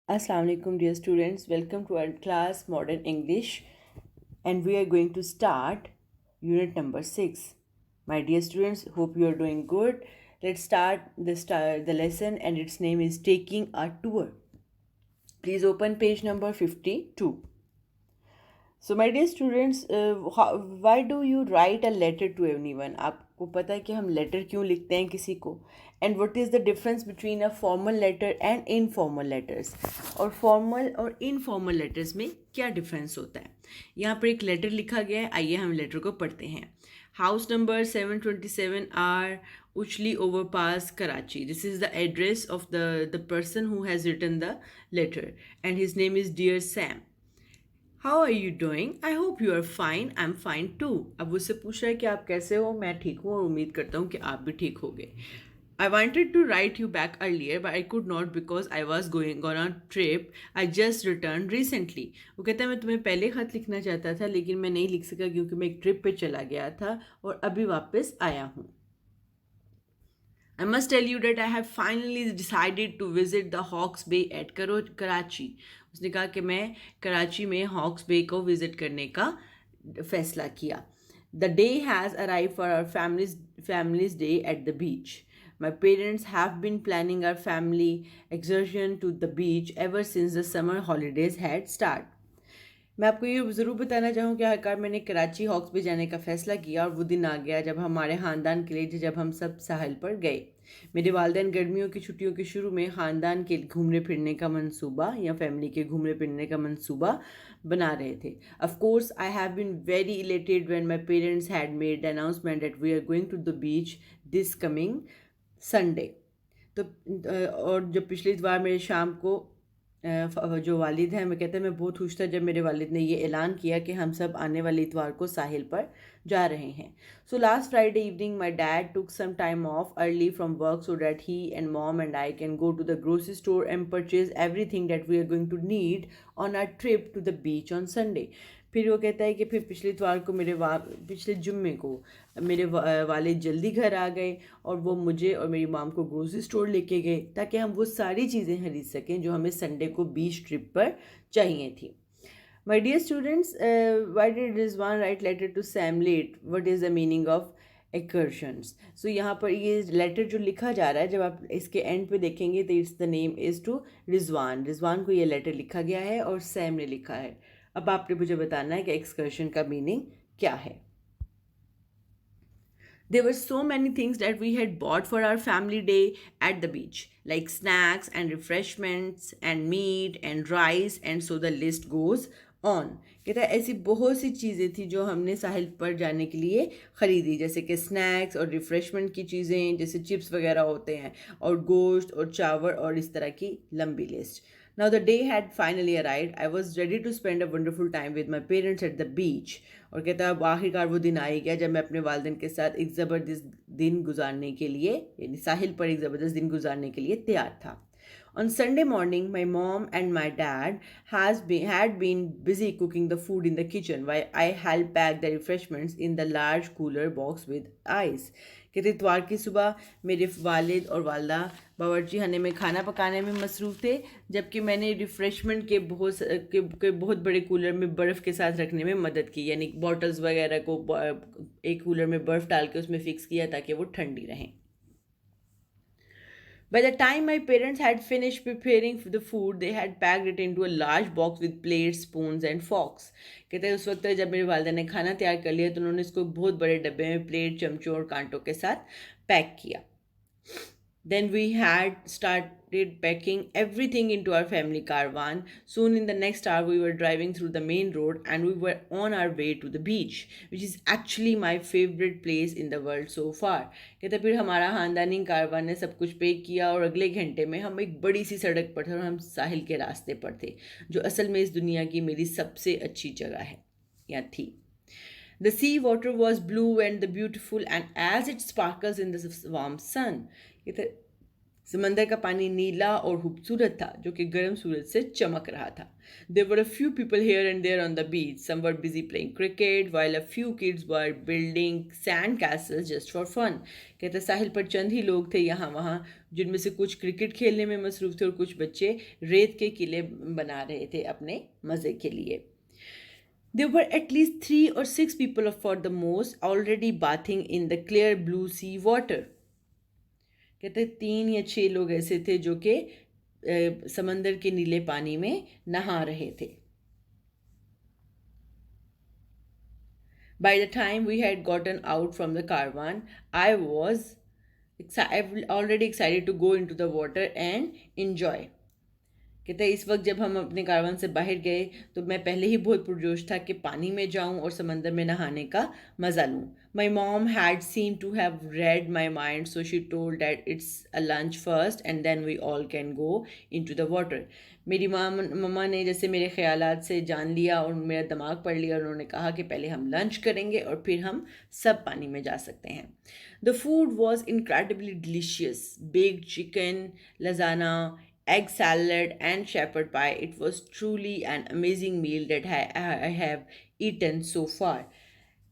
Assalamu alaikum, dear students. Welcome to our class Modern English, and we are going to start unit number 6. My dear students, hope you are doing good. Let's start the lesson, and its name is Taking a Tour. Please open page number 52. So my dear students, why do you write a letter to everyone? आपको पता है कि हम letter क्यों लिखते हैं किसी को, and what is the difference between a formal letter and informal letters, और फॉर्मल और इनफॉर्मल लेटर्स में क्या डिफरेंस होता है। यहाँ पर एक लेटर लिखा गया है, आइए हम लेटर को पढ़ते हैं। हाउस नंबर 727 आर उचली overpass Karachi. This is the address of the person who has written the letter, and his name is dear Sam. How are you doing? I hope you are fine. I am fine too. अब उससे पूछ रहा है कि आप कैसे हो। मैं ठीक हूँ और उम्मीद करता हूँ कि आप भी ठीक होगे। I wanted to write you back earlier but I could not because I was going on a trip. I just return recently. वो कहता है मैं तुम्हें पहले खत लिखना चाहता था लेकिन मैं नहीं लिख सका क्योंकि मैं एक ट्रिप पे चला गया था और अभी वापस आया हूँ। I must tell you that I have finally decided to visit the Hawks Bay at Karachi. उसने कहा कि मैं कराची में हॉक्स बे को विजिट करने का फैसला किया। The day has arrived for our family's day at the beach. My parents have been planning our family excursion to the beach ever since the summer holidays had started. मैं आपको ये ज़रूर बताना चाहूँ कि आखिरकार मैंने कराची हॉक्स पे जाने का फ़ैसला किया और वो दिन आ गया जब हमारे ख़ानदान के लिए जब हम सब साहिल पर गए। मेरे वालिदैन गर्मियों की छुट्टियों के शुरू में ख़ानदान के घूमने फिरने का मंसूबा या फैमिली के घूमने फिरने का मंसूबा बना रहे थे। Of course I have been very elated when my parents had made the announcement that we are going to the beach this coming Sunday. तो और जब पिछली बार मेरे शाम को जो वालिद हैं मैं कहते हैं मैं बहुत खुश था जब मेरे वालिद ने ये ऐलान किया कि हम सब आने वाले इतवार को साहिल पर जा रहे हैं। So last Friday evening my dad took some time off early from work so that he and mom and I can go to the grocery store and purchase everything that we are going to need on our trip to the beach on Sunday. फिर वो कहता है कि फिर पिछले इतवार को पिछले जुम्मे को मेरे वालिद जल्दी घर आ गए और वो मुझे और मेरी माम को ग्रोसरी स्टोर लेके गए ताकि हम वो सारी चीज़ें खरीद सकें जो हमें संडे को बीच ट्रिप पर चाहिए थी। My dear students, why did Rizwan write letter to Sam late? What is the meaning of excursions? So यहाँ पर ये लेटर जो लिखा जा रहा है जब आप इसके एंड पे देखेंगे तो it's the name is to Rizwan. Rizwan को ये लेटर लिखा गया है और सैम ने लिखा है। अब आपने मुझे बताना है कि एक्सकर्शन का मीनिंग क्या है। There were so many things that we had bought for our family day at the beach, like snacks and refreshments and meat and rice, and so the list goes on. कहता है ऐसी बहुत सी चीज़ें थी जो हमने साहिल पर जाने के लिए ख़रीदी, जैसे कि स्नैक्स और रिफ़्रेशमेंट की चीज़ें जैसे चिप्स वगैरह होते हैं और गोश्त और चावल और इस तरह की लंबी list. Now the day had finally arrived. I was ready to spend a wonderful time with my parents at the beach. और कहता है अब आखिरकार वो दिन आ ही गया जब मैं अपने वालिदैन के साथ एक ज़बरदस्त दिन गुजारने के लिए यानी साहिल पर एक ज़बरदस्त दिन गुजारने के लिए तैयार था। On Sunday morning, my mom and my dad had been busy cooking the food in the kitchen while I helped pack the refreshments in the large cooler box with ice. कहते इतवार की सुबह मेरे वालिद और वालदा बावर्ची खाने में खाना पकाने में मसरूफ़ थे जबकि मैंने रिफ़्रेशमेंट के बहुत बड़े कूलर में बर्फ़ के साथ रखने में मदद की, यानी बॉटल्स वगैरह को एक कूलर में बर्फ़ डाल के उसमें फ़िक्स किया ताकि वो ठंडी रहें। By the time my parents had finished preparing the food, they had packed it into a large box with plates, spoons and forks. कहते हैं उस वक्त जब मेरे वालदा ने खाना तैयार कर लिया तो उन्होंने इसको बहुत बड़े डब्बे में प्लेट, चमचों और कांटों के साथ पैक किया। Then we had started packing everything into our family caravan. Soon in the next hour, we were driving through the main road and we were on our way to the beach, which is actually my favorite place in the world so far. कहते फिर हमारा खानदानी कारवान ने सब कुछ pack किया और अगले घंटे में हम एक बड़ी सी सड़क पर थे और हम साहिल के रास्ते पर थे जो असल में इस दुनिया की मेरी सबसे अच्छी जगह है या थी। The sea water was blue and the beautiful and as it sparkles in the warm sun. कहते समंदर का पानी नीला और खूबसूरत था, जो कि गर्म सूरज से चमक रहा था. There were a few people here and there on the beach. Some were busy playing cricket, while a few kids were building sand castles just for fun. कहते साहिल पर चंद ही लोग थे यहाँ वहाँ, जिनमें से कुछ क्रिकेट खेलने में मसरूफ थे और कुछ बच्चे रेत के किले बना रहे थे अपने मज़े के लिए. There were at least 3 or 6 people for the most already bathing in the clear blue sea water. कहते 3 या 6 लोग ऐसे थे जो कि समंदर के नीले पानी में नहा रहे थे. By the time we had gotten out from the caravan, I was already excited to go into the water and enjoy. कहते हैं इस वक्त जब हम अपने कारवान से बाहर गए तो मैं पहले ही बहुत पुरजोश था कि पानी में जाऊं और समंदर में नहाने का मज़ा लूं. My mom had seem to have read my mind, so she told that it's a lunch first and then we all can go into the water. मेरी मम्मा ने जैसे मेरे ख्यालात से जान लिया और मेरा दिमाग पढ़ लिया. उन्होंने कहा कि पहले हम लंच करेंगे और फिर हम सब पानी में जा सकते हैं. The food was incredibly delicious. Baked chicken, लजाना, egg salad and shepherd pie. It was truly an amazing meal that I have eaten so far.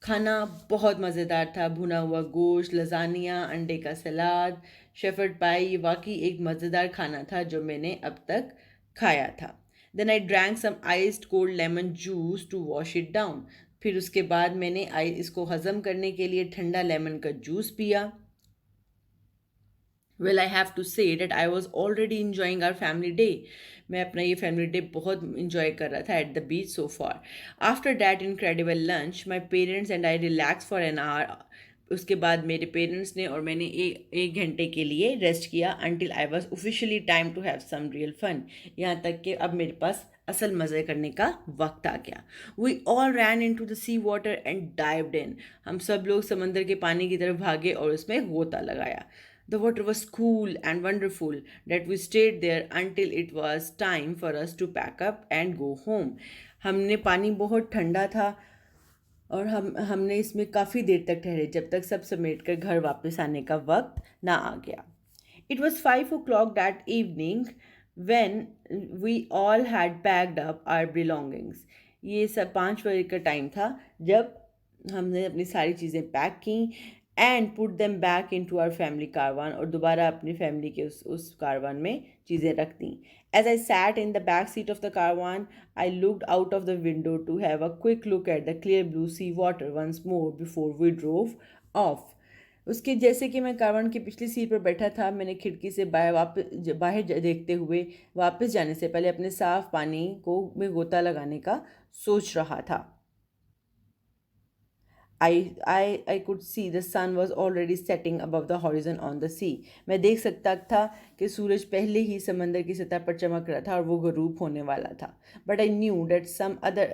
खाना बहुत मज़ेदार था. भुना हुआ गोश्त, लजानिया, अंडे का सलाद, शेफर्ड पाई, ये वाकई एक मज़ेदार खाना था जो मैंने अब तक खाया था. Then I drank some iced cold lemon juice to wash it down. फिर उसके बाद मैंने इसको हज़म करने के लिए ठंडा लेमन का जूस पिया. Well, I have to say that I was already enjoying our family day. मैं अपना ये फैमिली डे बहुत इंजॉय कर रहा था at the beach so far. After that incredible lunch my parents and I relax for an hour. उसके बाद मेरे पेरेंट्स ने और मैंने एक घंटे के लिए रेस्ट किया. Until I was officially time to have some real fun. यहाँ तक कि अब मेरे पास असल मज़े करने का वक्त आ गया. We all ran into the sea water and dived in. हम सब लोग समंदर के पानी की तरफ भागे और उसमें गोता लगाया. The water was cool and wonderful that we stayed there until it was time for us to pack up and go home. हमने पानी बहुत ठंडा था और हमने इसमें काफ़ी देर तक ठहरे जब तक सब समेट कर घर वापस आने का वक्त ना आ गया. It was 5 o'clock that evening when we all had packed up our belongings. ये सब 5 बजे का टाइम था जब हमने अपनी सारी चीज़ें पैक की and put them back into our family caravan, और दोबारा अपनी फैमिली के उस कारवान में चीज़ें रख दी. As I sat in the back seat of the caravan I looked out of the window to have a quick look at the clear blue sea water once more before we drove off. उसके जैसे कि मैं कारवान की पिछली seat पर बैठा था, मैंने खिड़की से बाहर देखते हुए वापस जाने से पहले अपने साफ पानी को में गोता लगाने का सोच रहा था. I could see the sun was already setting above the horizon on the sea. मैं देख सकता था कि सूरज पहले ही समंदर की सतह पर चमक रहा था और वो गरूब होने वाला था. But I knew that some other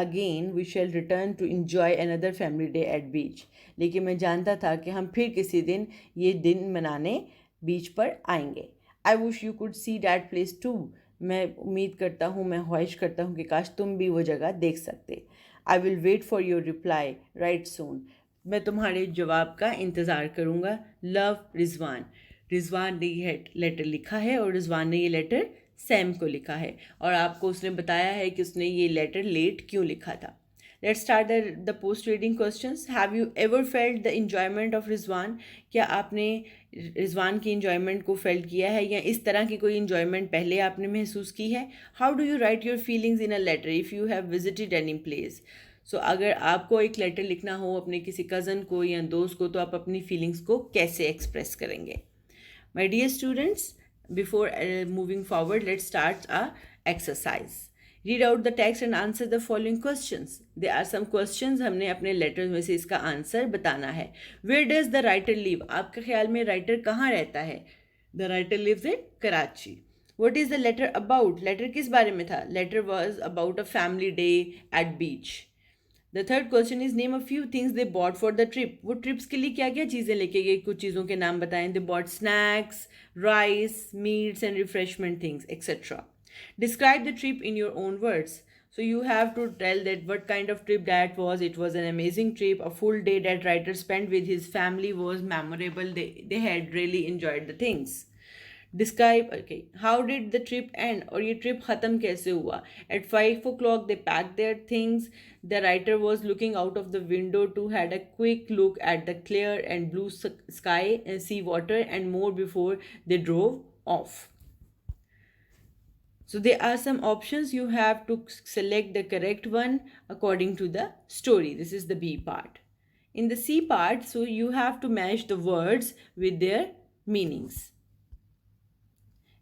again we shall return to enjoy another family day at beach. लेकिन मैं जानता था कि हम फिर किसी दिन ये दिन मनाने बीच पर आएंगे. I wish you could see that place too. मैं उम्मीद करता हूँ, मैं ख्वाहिश करता हूँ कि काश तुम भी वो जगह देख सकते. I will wait for your reply right soon. मैं तुम्हारे जवाब का इंतज़ार करूँगा. लव, रिजवान. रिजवान ने ये लेटर लिखा है और रिजवान ने ये लेटर सैम को लिखा है और आपको उसने बताया है कि उसने ये लेटर लेट क्यों लिखा था. Let's start the post reading questions. Have you ever felt the enjoyment of Rizwan? क्या आपने रिजवान की enjoyment को felt किया है या इस तरह की कोई enjoyment पहले आपने महसूस की है? How do you write your feelings in a letter if you have visited any place? So अगर आपको एक लेटर लिखना हो अपने किसी कज़न को या दोस्त को तो आप अपनी फीलिंग्स को कैसे एक्सप्रेस करेंगे? My dear students, before moving forward, let's start a exercise. Read out the text and answer the following questions. There are some questions, हमने अपने लेटर्स में से इसका आंसर बताना है. Where does the writer live? आपके ख्याल में राइटर कहाँ रहता है? The writer lives in Karachi. What is the letter about? Letter किस बारे में था? Letter was about a family day at beach. The third question is name a few things they bought for the trip. वो trips के लिए क्या क्या चीज़ें लेके गए? कुछ चीज़ों के नाम बताएं. They bought snacks, rice, meats and refreshment things, etc. Describe the trip in your own words. So you have to tell that what kind of trip that was. It was an amazing trip. A full day that writer spent with his family was memorable. They had really enjoyed the things. Describe, okay, how did the trip end, और ये trip ख़त्म कैसे हुआ. At 5 o'clock they packed their things. The writer was looking out of the window to had a quick look at the clear and blue sky and sea water and more before they drove off. So there are some options. You have to select the correct one according to the story. This is the B part. In the C part, so you have to match the words with their meanings.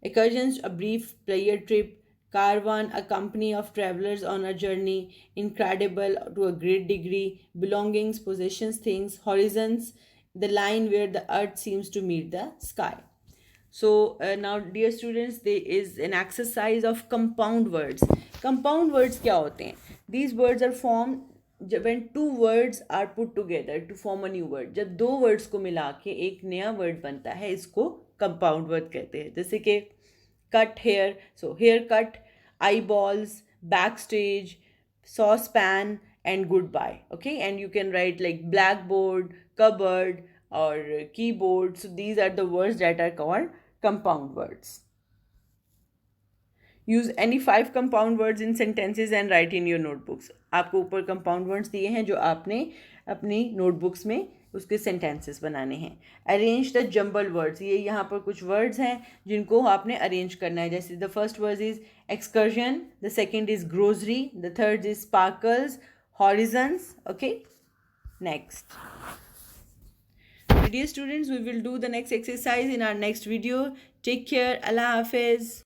Excursions, a brief player trip. Caravan, a company of travelers on a journey. Incredible, to a great degree. Belongings, possessions, things. Horizons, the line where the earth seems to meet the sky. So now dear students, there is an exercise of compound words. Compound words क्या होते हैं? These words are formed when two words are put together to form a new word. जब दो words को मिला के एक नया word बनता है, इसको compound word कहते हैं. जैसे कि cut hair, so haircut, eyeballs, backstage, saucepan and goodbye. Okay, and you can write like blackboard, cupboard or keyboard. So these are the words that are called compound words. Use any 5 compound words in sentences and write in your notebooks. आपको ऊपर compound words दिए हैं जो आपने अपनी notebooks में उसके sentences बनाने हैं. Arrange the jumble words. ये यहाँ पर कुछ words हैं जिनको आपने arrange करना है. जैसे the first word is excursion, the second is grocery, the third is sparkles, horizons. Okay, next. Dear students, we will do the next exercise in our next video. Take care. Allah Hafiz.